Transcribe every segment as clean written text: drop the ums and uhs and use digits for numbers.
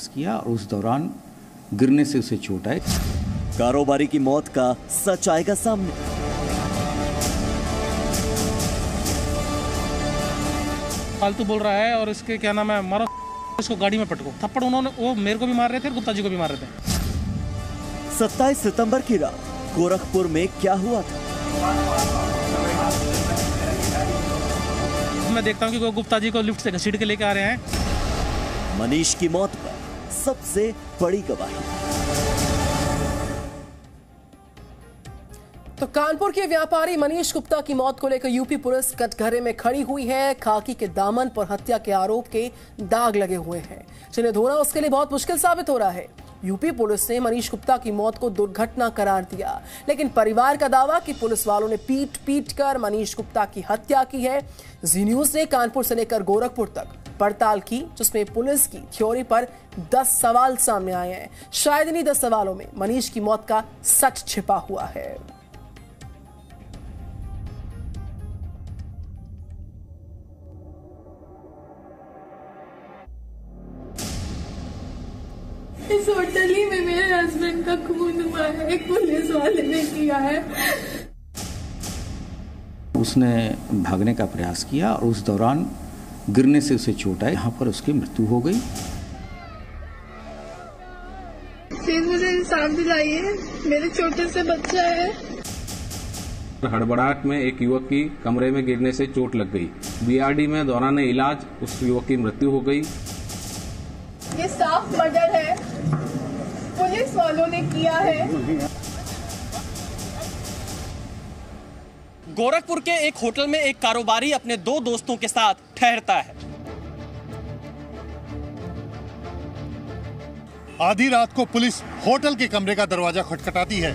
किया और उस दौरान गिरने से उसे चोट आई। कारोबारी की मौत का सच आएगा सामने। फालतू बोल रहा है और इसके क्या नाम है, मारो इसको गाड़ी में पटको। थप्पड़ उन्होंने वो मेरे को भी मार रहे थे, गुप्ता जी को भी मार रहे थे। 27 सितंबर की रात गोरखपुर में क्या हुआ था? मैं देखता हूँ कि वो गुप्ता जी को लिफ्ट से घसीट के लेके आ रहे हैं। मनीष की मौत पर सबसे बड़ी गवाही। तो कानपुर के व्यापारी मनीष गुप्ता की मौत को लेकर यूपी पुलिस कटघरे में खड़ी हुई है। खाकी के दामन पर हत्या के आरोप के दाग लगे हुए हैं, जिन्हें धोना उसके लिए बहुत मुश्किल साबित हो रहा है। यूपी पुलिस ने मनीष गुप्ता की मौत को दुर्घटना करार दिया, लेकिन परिवार का दावा कि पुलिस वालों ने पीट पीट कर मनीष गुप्ता की हत्या की है। जी न्यूज ने कानपुर से लेकर गोरखपुर तक पड़ताल की, जिसमें पुलिस की थ्योरी पर 10 सवाल सामने आए हैं। शायद इन्हीं 10 सवालों में मनीष की मौत का सच छिपा हुआ है। इस होटल ही में मेरे हस्बैंड का खून हुआ है, एक पुलिस वाले ने किया है। उसने भागने का प्रयास किया और उस दौरान गिरने से उसे चोट आई, यहाँ पर उसकी मृत्यु हो गई। प्लीज मुझे इंसाफ दिलाइए, मेरे छोटे से बच्चा है। हड़बड़ाहट में एक युवक की कमरे में गिरने से चोट लग गई। बीआरडी में दौरान इलाज उस युवक की मृत्यु हो गई। ये साफ मर्डर है, पुलिस वालों ने किया है। गोरखपुर के एक होटल में एक कारोबारी अपने 2 दोस्तों के साथ ठहरता है। आधी रात को पुलिस होटल के कमरे का दरवाजा खटखटाती है।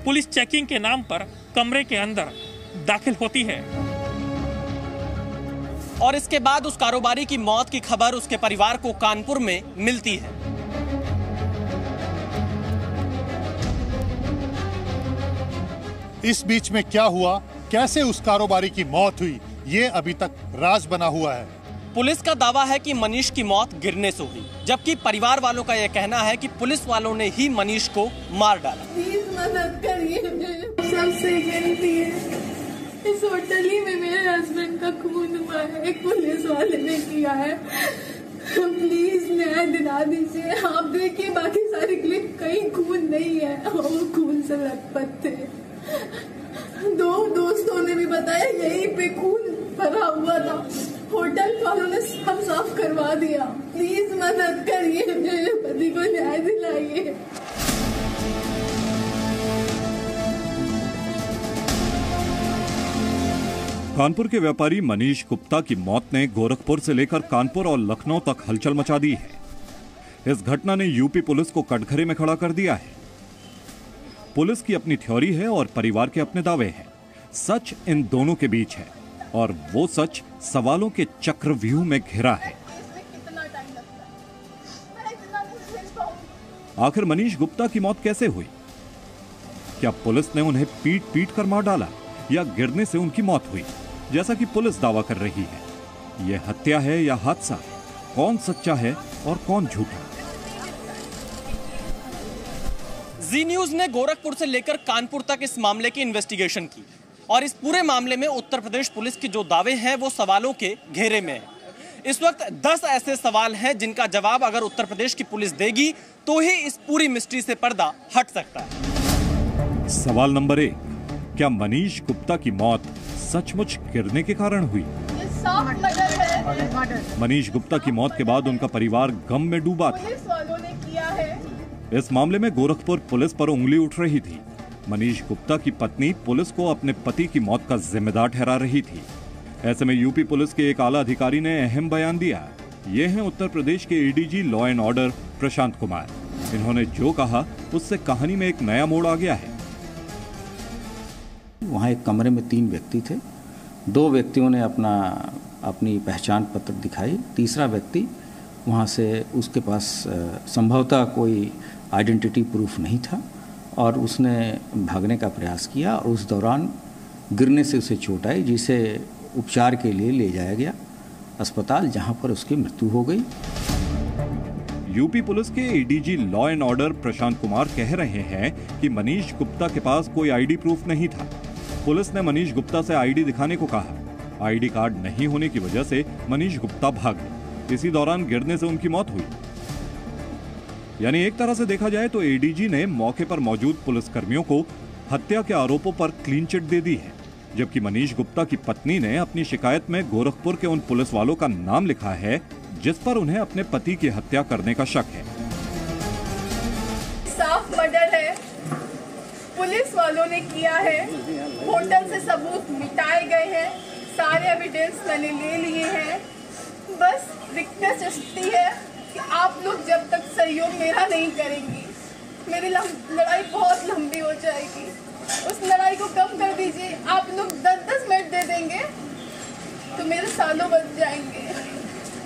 पुलिस चेकिंग के नाम पर कमरे के अंदर दाखिल होती है और इसके बाद उस कारोबारी की मौत की खबर उसके परिवार को कानपुर में मिलती है। इस बीच में क्या हुआ, कैसे उस कारोबारी की मौत हुई, ये अभी तक राज बना हुआ है। पुलिस का दावा है कि मनीष की मौत गिरने से हुई, जबकि परिवार वालों का यह कहना है कि पुलिस वालों ने ही मनीष को मार डाला। प्लीज मदद करिए, सबसे विनती है। इस होटल ही में मेरे हस्बैंड का खून हुआ है, एक पुलिस वाले ने किया है। प्लीज न्याय दिला दीजिए। आप देखिए बाकी सारी क्लिप, कहीं खून नहीं है, वो खून से लथपथ थे। 2 दोस्तों ने भी बताया यहीं पे खून भरा हुआ था। होटल वालों ने सब साफ करवा दिया। प्लीज मदद करिए, मेरे पति को न्याय दिलाइए। कानपुर के व्यापारी मनीष गुप्ता की मौत ने गोरखपुर से लेकर कानपुर और लखनऊ तक हलचल मचा दी है। इस घटना ने यूपी पुलिस को कटघरे में खड़ा कर दिया है। पुलिस की अपनी थ्योरी है और परिवार के अपने दावे हैं। सच इन दोनों के बीच है और वो सच सवालों के चक्रव्यूह में घिरा है। आखिर मनीष गुप्ता की मौत कैसे हुई? क्या पुलिस ने उन्हें पीट पीट कर मार डाला या गिरने से उनकी मौत हुई, जैसा कि पुलिस दावा कर रही है? यह हत्या है या हादसा? कौन सच्चा है और कौन झूठा? जी न्यूज ने गोरखपुर से लेकर कानपुर तक इस मामले की इन्वेस्टिगेशन की और इस पूरे मामले में उत्तर प्रदेश पुलिस के जो दावे हैं वो सवालों के घेरे में है। इस वक्त 10 ऐसे सवाल हैं जिनका जवाब अगर उत्तर प्रदेश की पुलिस देगी तो ही इस पूरी मिस्ट्री से पर्दा हट सकता है। सवाल नंबर 1, क्या मनीष गुप्ता की मौत सचमुच गिरने के कारण हुई? ये साफ मर्डर है। मनीष गुप्ता की मौत के बाद उनका परिवार गम में डूबा था। पुलिस वालों ने किया है। इस मामले में गोरखपुर पुलिस पर उंगली उठ रही थी। मनीष गुप्ता की पत्नी पुलिस को अपने पति की मौत का जिम्मेदार ठहरा रही थी। ऐसे में यूपी पुलिस के एक आला अधिकारी ने अहम बयान दिया। ये हैं उत्तर प्रदेश के ADG law and order Prashant Kumar. इन्होंने जो कहा उससे कहानी में एक नया मोड़ आ गया है। वहाँ एक कमरे में 3 व्यक्ति थे। 2 व्यक्तियों ने अपनी पहचान पत्र दिखाई। तीसरा व्यक्ति वहाँ से उसके पास संभवतः कोई आइडेंटिटी प्रूफ नहीं था और उसने भागने का प्रयास किया और उस दौरान गिरने से उसे चोट आई, जिसे उपचार के लिए ले जाया गया अस्पताल, जहां पर उसकी मृत्यु हो गई। यूपी पुलिस के ADG law and order Prashant Kumar कह रहे हैं कि मनीष गुप्ता के पास कोई आईडी प्रूफ नहीं था। पुलिस ने मनीष गुप्ता से आईडी दिखाने को कहा। आईडी कार्ड नहीं होने की वजह से मनीष गुप्ता भाग गए। इसी दौरान गिरने से उनकी मौत हुई। यानी एक तरह से देखा जाए तो एडीजी ने मौके पर मौजूद पुलिसकर्मियों को हत्या के आरोपों पर क्लीन चिट दे दी है, जबकि मनीष गुप्ता की पत्नी ने अपनी शिकायत में गोरखपुर के उन पुलिस वालों का नाम लिखा है जिस पर उन्हें अपने पति की हत्या करने का शक है। साफ मर्डर है, पुलिस वालों ने किया है, होटल से सबूत मिटाए गए हैं, सारे एविडेंस मैंने ले लिए हैं। बस रिक्वेस्ट है कि आप लोग जब तक सहयोग मेरा नहीं करेंगी, मेरी लड़ाई बहुत लंबी हो जाएगी। उस लड़ाई को कम कर दीजिए। आप लोग 10-10 मिनट दे देंगे तो मेरे सालों बच जाएंगे।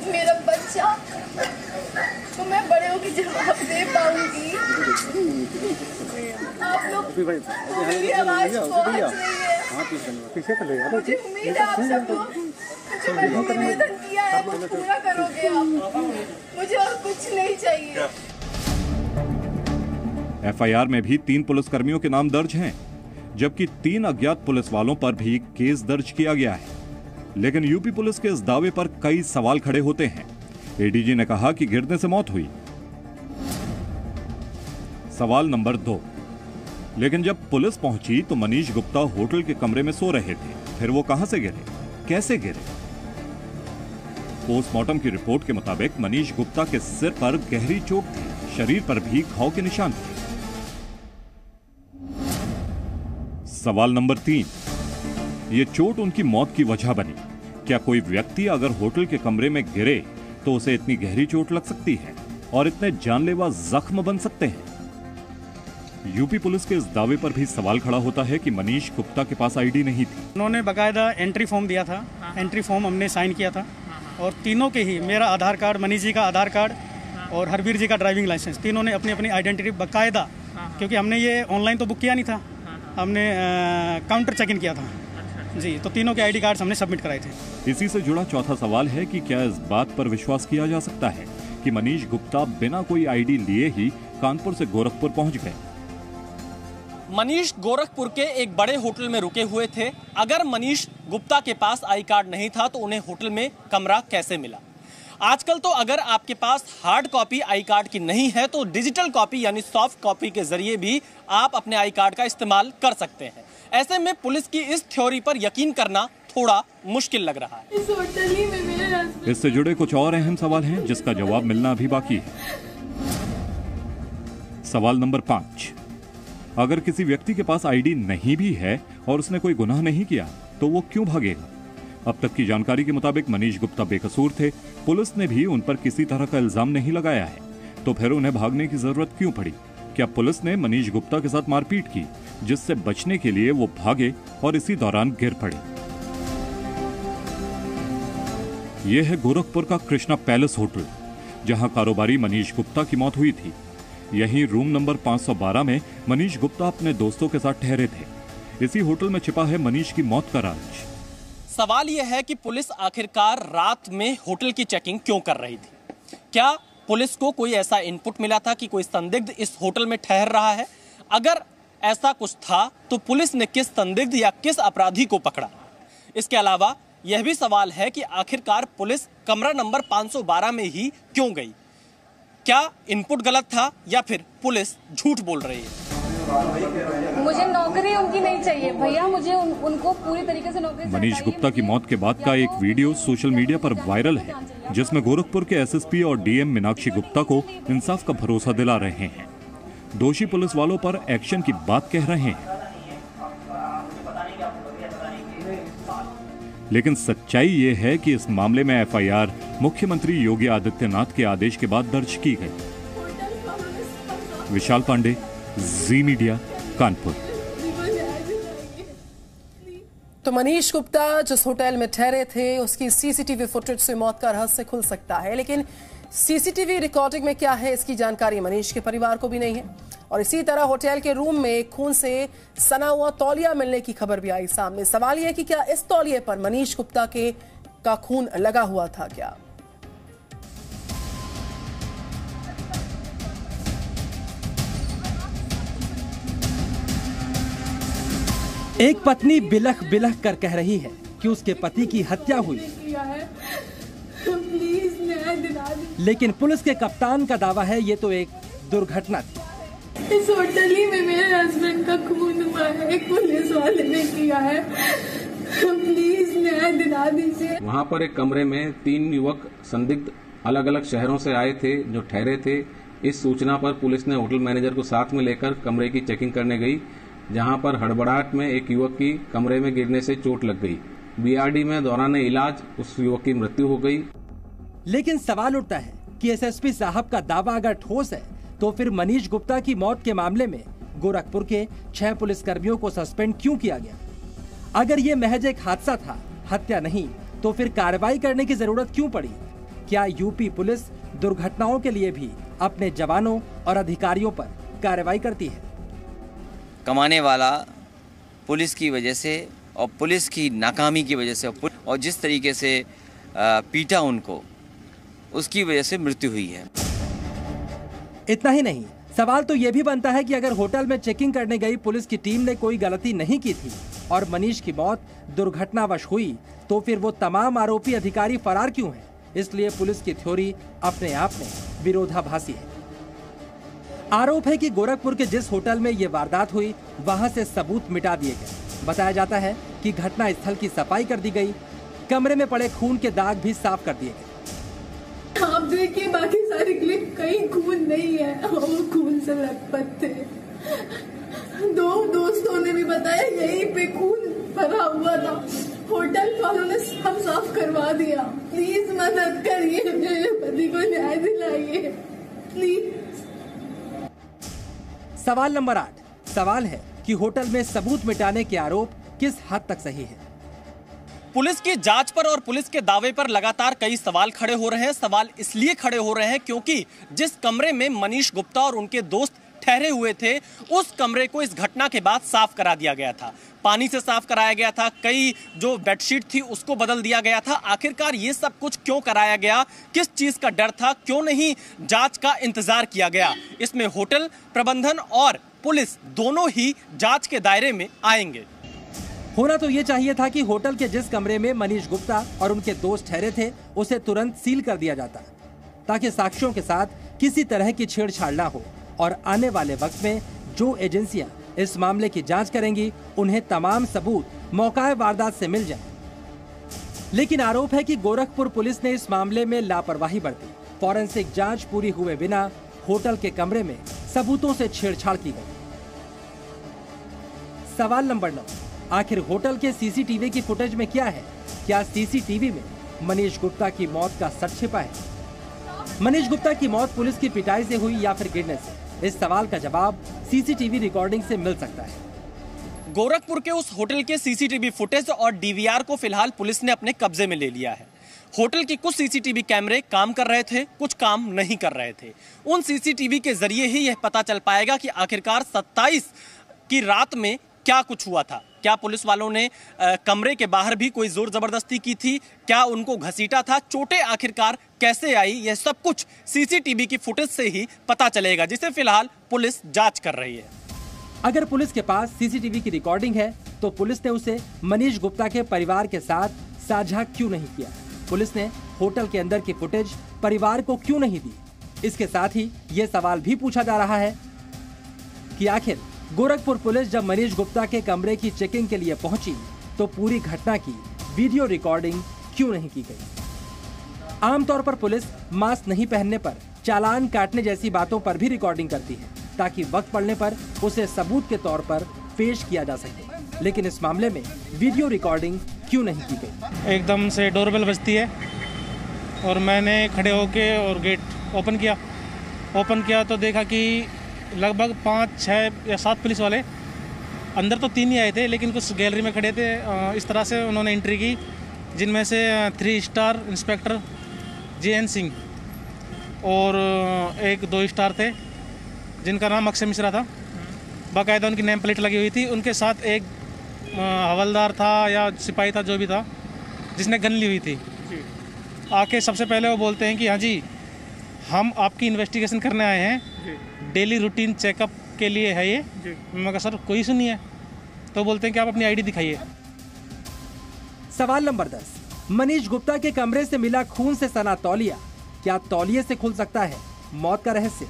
मेरा बच्चा तो मैं बड़े होकर जवाब दे पाऊंगी। आप लोग मेरी आवाज पहुंच रही है। मुझे उम्मीद है आप सबको जो मैंने निवेदन किया है वो पूरा करोगे आप। मुझे और कुछ नहीं चाहिए। एफआईआर में भी 3 पुलिसकर्मियों के नाम दर्ज हैं, जबकि 3 अज्ञात पुलिस वालों पर भी केस दर्ज किया गया है। लेकिन यूपी पुलिस के इस दावे पर कई सवाल खड़े होते हैं। एडीजी ने कहा कि गिरने से मौत हुई। सवाल नंबर 2, लेकिन जब पुलिस पहुंची तो मनीष गुप्ता होटल के कमरे में सो रहे थे। फिर वो कहां से गिरे, कैसे गिरे? पोस्टमार्टम की रिपोर्ट के मुताबिक मनीष गुप्ता के सिर पर गहरी चोट थी, शरीर पर भी घाव के निशान थे। सवाल नंबर 3, ये चोट उनकी मौत की वजह बनी। क्या कोई व्यक्ति अगर होटल के कमरे में गिरे तो उसे इतनी गहरी चोट लग सकती है और इतने जानलेवा जख्म बन सकते हैं? यूपी पुलिस के इस दावे पर भी सवाल खड़ा होता है कि मनीष गुप्ता के पास आईडी नहीं थी। उन्होंने बकायदा एंट्री फॉर्म दिया था, एंट्री फॉर्म हमने साइन किया था और तीनों के ही, मेरा आधार कार्ड, मनीष जी का आधार कार्ड और हरवीर जी का ड्राइविंग लाइसेंस, तीनों ने अपनी अपनी आइडेंटिटी बकायदा, क्योंकि हमने ये ऑनलाइन तो बुक किया नहीं था, हमने काउंटर चेक इन किया था जी, तो तीनों के आईडी कार्ड्स हमने सबमिट कराए थे। इसी से जुड़ा चौथा सवाल है कि क्या इस बात पर विश्वास किया जा सकता है कि मनीष गुप्ता बिना कोई आईडी लिए ही कानपुर से गोरखपुर पहुंच गए? मनीष गोरखपुर के एक बड़े होटल में रुके हुए थे। अगर मनीष गुप्ता के पास आई कार्ड नहीं था तो उन्हें होटल में कमरा कैसे मिला? आजकल तो अगर आपके पास हार्ड कॉपी आई कार्ड की नहीं है तो डिजिटल कॉपी यानी सॉफ्ट कॉपी के जरिए भी आप अपने आई कार्ड का इस्तेमाल कर सकते हैं। ऐसे में पुलिस की इस थ्योरी पर यकीन करना थोड़ा मुश्किल लग रहा है। इस होटल ही में मेरे हस्बैंड। इससे जुड़े कुछ और अहम सवाल हैं जिसका जवाब मिलना अभी बाकी है। सवाल नंबर 5, अगर किसी व्यक्ति के पास आईडी नहीं भी है और उसने कोई गुनाह नहीं किया तो वो क्यों भागेगा? अब तक की जानकारी के मुताबिक मनीष गुप्ता बेकसूर थे। पुलिस ने भी उन पर किसी तरह का इल्जाम नहीं लगाया है, तो फिर उन्हें भागने की जरूरत क्यों पड़ी? क्या पुलिस ने मनीष गुप्ता के साथ मारपीट की जिससे बचने के लिए वो भागे और इसी दौरान गिर पड़े? यह है गोरखपुर का कृष्णा पैलेस होटल, जहां कारोबारी मनीष गुप्ता की मौत हुई थी। यहीं रूम नंबर 512 में मनीष गुप्ता अपने दोस्तों के साथ ठहरे थे। इसी होटल में छिपा है मनीष की मौत का राज। सवाल यह है कि पुलिस आखिरकार रात में होटल की चेकिंग क्यों कर रही थी? क्या पुलिस को कोई ऐसा इनपुट मिला था कि कोई संदिग्ध इस होटल में ठहर रहा है? अगर ऐसा कुछ था तो पुलिस ने किस संदिग्ध या किस अपराधी को पकड़ा? इसके अलावा यह भी सवाल है कि आखिरकार पुलिस कमरा नंबर 512 में ही क्यों गई? क्या इनपुट गलत था या फिर पुलिस झूठ बोल रही है? मुझे नौकरी उनकी नहीं चाहिए भैया, मुझे उनको पूरी तरीके से नौकरी। मनीष गुप्ता की मौत के बाद का एक वीडियो सोशल मीडिया पर वायरल है, जिसमें गोरखपुर के एसएसपी और डीएम मीनाक्षी गुप्ता को इंसाफ का भरोसा दिला रहे हैं। दोषी पुलिस वालों पर एक्शन की बात कह रहे हैं, लेकिन सच्चाई ये है कि इस मामले में एफआईआर मुख्यमंत्री योगी आदित्यनाथ के आदेश के बाद दर्ज की गई। विशाल पांडे, जी मीडिया, कानपुर। तो मनीष गुप्ता जिस होटल में ठहरे थे उसकी सीसीटीवी फुटेज से मौत का रहस्य खुल सकता है, लेकिन सीसीटीवी रिकॉर्डिंग में क्या है इसकी जानकारी मनीष के परिवार को भी नहीं है। और इसी तरह होटल के रूम में खून से सना हुआ तौलिया मिलने की खबर भी आई सामने। सवाल यह कि क्या इस तौलिए पर मनीष गुप्ता के का खून लगा हुआ था क्या? एक पत्नी बिलख बिलख कर कह रही है कि उसके पति की हत्या हुई, प्लीज न्याय दिला दीजिए। लेकिन पुलिस के कप्तान का दावा है ये तो एक दुर्घटना थी। इस होटल ही में मेरे हस्बैंड का खून हुआ है, एक पुलिस वाले ने किया है, प्लीज न्याय दिला दीजिए। वहाँ पर एक कमरे में 3 युवक संदिग्ध अलग अलग शहरों से आए थे जो ठहरे थे। इस सूचना पर पुलिस ने होटल मैनेजर को साथ में लेकर कमरे की चेकिंग करने गई, जहां पर हड़बड़ाहट में एक युवक की कमरे में गिरने से चोट लग गई। बीआरडी में दौरान इलाज उस युवक की मृत्यु हो गई। लेकिन सवाल उठता है कि एसएसपी साहब का दावा अगर ठोस है तो फिर मनीष गुप्ता की मौत के मामले में गोरखपुर के 6 पुलिसकर्मियों को सस्पेंड क्यों किया गया? अगर ये महज एक हादसा था, हत्या नहीं, तो फिर कार्रवाई करने की जरूरत क्यों पड़ी? क्या यूपी पुलिस दुर्घटनाओं के लिए भी अपने जवानों और अधिकारियों पर कार्रवाई करती है? कमाने वाला पुलिस की वजह से और पुलिस की नाकामी की वजह से और जिस तरीके से पीटा उनको, उसकी वजह से मृत्यु हुई है। इतना ही नहीं, सवाल तो ये भी बनता है कि अगर होटल में चेकिंग करने गई पुलिस की टीम ने कोई गलती नहीं की थी और मनीष की मौत दुर्घटनावश हुई, तो फिर वो तमाम आरोपी अधिकारी फरार क्यों हैं? इसलिए पुलिस की थ्योरी अपने आप में विरोधाभासी है। आरोप है कि गोरखपुर के जिस होटल में ये वारदात हुई, वहां से सबूत मिटा दिए गए। बताया जाता है कि घटना स्थल की सफाई कर दी गई, कमरे में पड़े खून के दाग भी साफ कर दिए गए। आप देखिए बाकी सारी क्लिप, कहीं खून नहीं है, वो खून से लथपथ थे। 2 दोस्तों ने भी बताया यहीं पे खून भरा हुआ था, होटल वालों ने सब साफ करवा दिया। प्लीज मदद करिए, मेरे पति को न्याय दिलाइए प्लीज। सवाल नंबर 8, सवाल है कि होटल में सबूत मिटाने के आरोप किस हद तक सही है? पुलिस की जांच पर और पुलिस के दावे पर लगातार कई सवाल खड़े हो रहे हैं। सवाल इसलिए खड़े हो रहे हैं क्योंकि जिस कमरे में मनीष गुप्ता और उनके दोस्त ठहरे हुए थे, उस कमरे को इस घटना के बाद साफ करा दिया गया था। पानी से साफ कराया गया था, कई जो बेडशीट थी उसको बदल दिया गया था। आखिरकार ये सब कुछ क्यों कराया गया? किस चीज का डर था? क्यों नहीं जांच का इंतजार किया गया? इसमें होटल प्रबंधन और पुलिस दोनों ही जांच के दायरे में आएंगे। होना तो ये चाहिए था कि होटल के जिस कमरे में मनीष गुप्ता और उनके दोस्त ठहरे थे, उसे तुरंत सील कर दिया जाता, ताकि साक्ष्यों के साथ किसी तरह की छेड़छाड़ ना हो और आने वाले वक्त में जो एजेंसियां इस मामले की जांच करेंगी, उन्हें तमाम सबूत मौका वारदात से मिल जाए। लेकिन आरोप है कि गोरखपुर पुलिस ने इस मामले में लापरवाही बरती। फॉरेंसिक जांच पूरी हुए बिना होटल के कमरे में सबूतों से छेड़छाड़ की गई। सवाल नंबर 9, आखिर होटल के सीसीटीवी की फुटेज में क्या है? क्या सीसीटीवी में मनीष गुप्ता की मौत का सच छिपा है? मनीष गुप्ता की मौत पुलिस की पिटाई से हुई या फिर गिरने से? इस सवाल का जवाब सीसीटीवी रिकॉर्डिंग से मिल सकता है। गोरखपुर के उस होटल के सीसीटीवी फुटेज और डीवीआर को फिलहाल पुलिस ने अपने कब्जे में ले लिया है। होटल के कुछ सीसीटीवी कैमरे काम कर रहे थे, कुछ काम नहीं कर रहे थे। उन सीसीटीवी के जरिए ही यह पता चल पाएगा कि आखिरकार 27 की रात में क्या कुछ हुआ था। क्या पुलिस वालों ने कमरे के बाहर भी कोई जोर जबरदस्ती की थी? क्या उनको घसीटा था? चोटें आखिरकार कैसे आई? यह सब कुछ सीसीटीवी की फुटेज से ही पता चलेगा, जिसे फिलहाल पुलिस जांच कर रही है। अगर पुलिस के पास सीसीटीवी की रिकॉर्डिंग है तो पुलिस ने उसे मनीष गुप्ता के परिवार के साथ साझा क्यों नहीं किया? पुलिस ने होटल के अंदर की फुटेज परिवार को क्यों नहीं दी? इसके साथ ही ये सवाल भी पूछा जा रहा है कि आखिर गोरखपुर पुलिस जब मनीष गुप्ता के कमरे की चेकिंग के लिए पहुंची तो पूरी घटना की वीडियो रिकॉर्डिंग क्यों नहीं की गई? आमतौर पर पुलिस मास्क नहीं पहनने पर, चालान काटने जैसी बातों पर भी रिकॉर्डिंग करती है, ताकि वक्त पड़ने पर उसे सबूत के तौर पर पेश किया जा सके। लेकिन इस मामले में वीडियो रिकॉर्डिंग क्यों नहीं की गई? एकदम से डोरबेल बजती है और मैंने खड़े होके और गेट ओपन किया तो देखा कि लगभग 5, 6 या 7 पुलिस वाले, अंदर तो 3 ही आए थे लेकिन कुछ गैलरी में खड़े थे। इस तरह से उन्होंने एंट्री की, जिनमें से 3 स्टार इंस्पेक्टर JN सिंह और एक 2 स्टार थे जिनका नाम अक्षय मिश्रा था। बाकायदा उनकी नेम प्लेट लगी हुई थी। उनके साथ एक हवलदार था या सिपाही था, जो भी था, जिसने गन ली हुई थी। आके सबसे पहले वो बोलते हैं कि हाँ जी हम आपकी इन्वेस्टिगेशन करने आए हैं, डेली रूटीन चेकअप के लिए है ये। मैं कहा सर कोई इशू नहीं है। तो बोलते हैं कि आप अपनी आईडी दिखाइए। सवाल नंबर 10, मनीष गुप्ता के कमरे से मिला खून से सना तौलिया, क्या तौलिए से खुल सकता है मौत का रहस्य?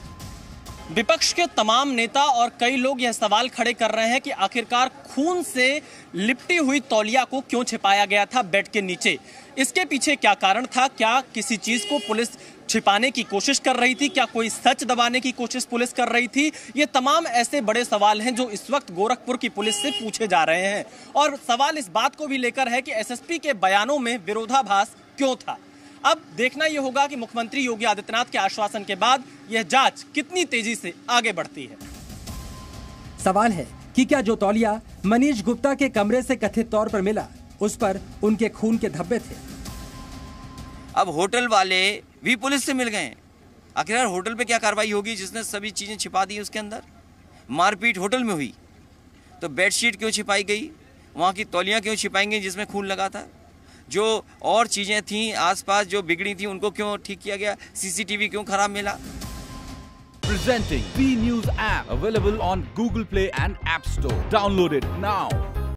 विपक्ष के तमाम नेता और कई लोग यह सवाल खड़े कर रहे हैं कि आखिरकार खून से लिपटी हुई तौलिया को क्यों छिपाया गया था बेड के नीचे। इसके पीछे क्या कारण था? क्या किसी चीज को पुलिस छिपाने की कोशिश कर रही थी? क्या कोई सच दबाने की कोशिश पुलिस कर रही थी? ये तमाम ऐसे बड़े सवाल हैं जो इस वक्त गोरखपुर की पुलिस से पूछे जा रहे हैं। और सवाल इस बात को भी लेकर है कि एसएसपी के बयानों में विरोधाभास क्यों था। अब देखना यह होगा कि मुख्यमंत्री योगी आदित्यनाथ के आश्वासन के बाद यह जांच कितनी तेजी से आगे बढ़ती है। सवाल है कि क्या जो तौलिया मनीष गुप्ता के कमरे से कथित तौर पर मिला, उस पर उनके खून के धब्बे थे? अब होटल वाले भी पुलिस से मिल गए। आखिरकार होटल पे क्या कार्रवाई होगी जिसने सभी चीजें छिपा दी उसके अंदर? मारपीट होटल में हुई तो बेडशीट क्यों छिपाई गई? वहां की तौलियां क्यों छिपाएंगे जिसमें खून लगा था? जो और चीजें थी आसपास जो बिगड़ी थी उनको क्यों ठीक किया गया? सीसीटीवी क्यों खराब मिला? Presenting B News app available on Google Play and App Store. Download it now.